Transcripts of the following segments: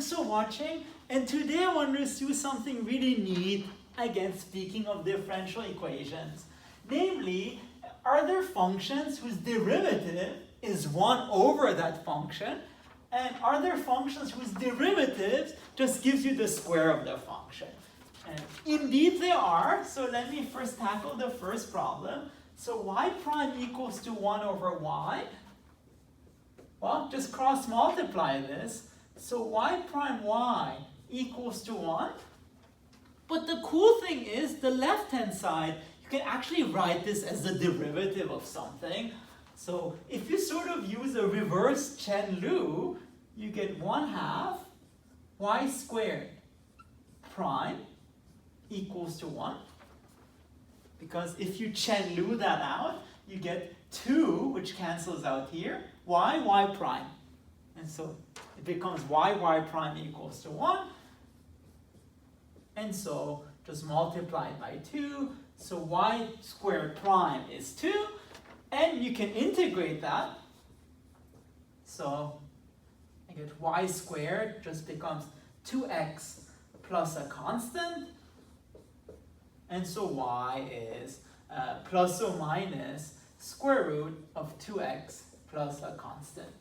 thanks for watching. And today I want to do something really neat, again, speaking of differential equations. Namely, are there functions whose derivative is 1 over that function? And are there functions whose derivatives just gives you the square of the function? And indeed they are. So let me first tackle the first problem. So y prime equals to 1 over y. Well, just cross multiply this. So y prime y equals to 1. But the cool thing is the left-hand side, you can actually write this as the derivative of something. So if you sort of use a reverse Chen-Lu, you get 1/2 y squared prime equals to 1. Because if you Chen-Lu that out, you get 2, which cancels out here, y prime. And so it becomes y prime equals to 1. And so just multiply by 2. So y squared prime is 2. And you can integrate that. So I get y squared just becomes 2x plus a constant. And so y is plus or minus square root of 2x plus a constant.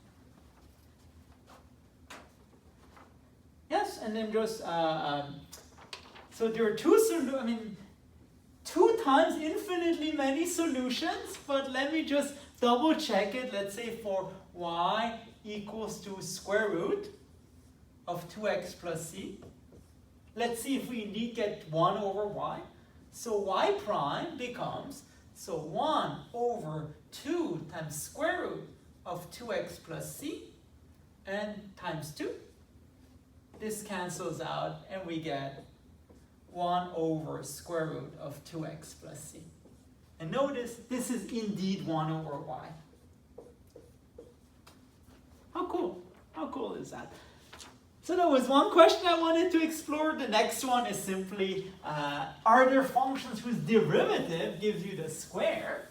Yes, and then just, so there are two times infinitely many solutions, but let me just double check it. Let's say for y equals to square root of 2x plus c. Let's see if we indeed get 1 over y. So y prime becomes, so 1 over 2 times square root of 2x plus c and times 2. This cancels out and we get 1 over square root of 2x plus c. And notice this is indeed 1 over y. How cool? How cool is that? So that was one question I wanted to explore. The next one is simply, are there functions whose derivative gives you the square?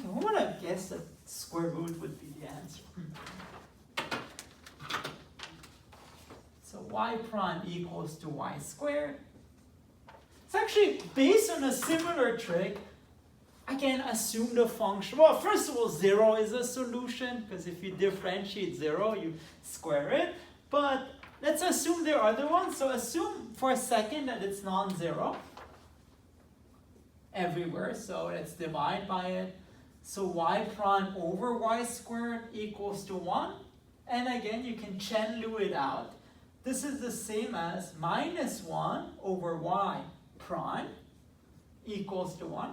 I want to guess that square root would be the answer. So y prime equals to y squared. It's actually based on a similar trick. I can assume the function. Well, first of all, 0 is a solution, because if you differentiate 0, you square it. But let's assume there are other ones. So assume for a second that it's non-zero everywhere. So let's divide by it. So y prime over y squared equals to 1. And again, you can Chen-Lu it out. This is the same as minus 1 over y prime equals to 1.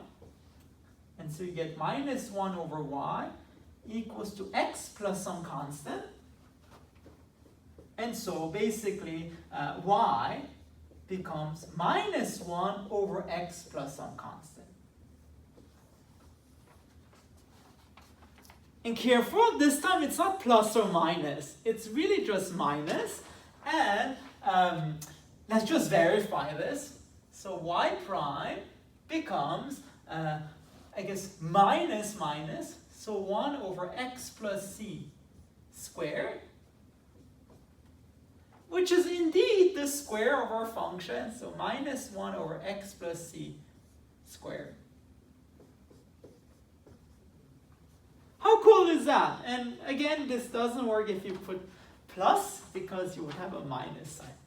And so you get minus 1 over y equals to x plus some constant. And so basically y becomes minus 1 over x plus some constant. And careful, this time it's not plus or minus. It's really just minus. And let's just verify this. So y prime becomes, I guess, minus minus. So 1 over x plus c squared, which is indeed the square of our function. So minus 1 over x plus c squared. How cool is that? And again, this doesn't work if you put plus, because you would have a minus sign.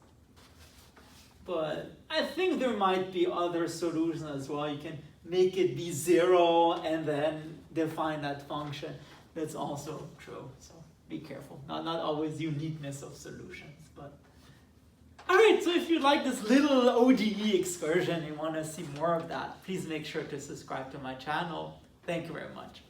But I think there might be other solutions as well. You can make it be 0 and then define that function. That's also true. So be careful. Not always uniqueness of solutions. But alright, so if you like this little ODE excursion and you want to see more of that, please make sure to subscribe to my channel. Thank you very much.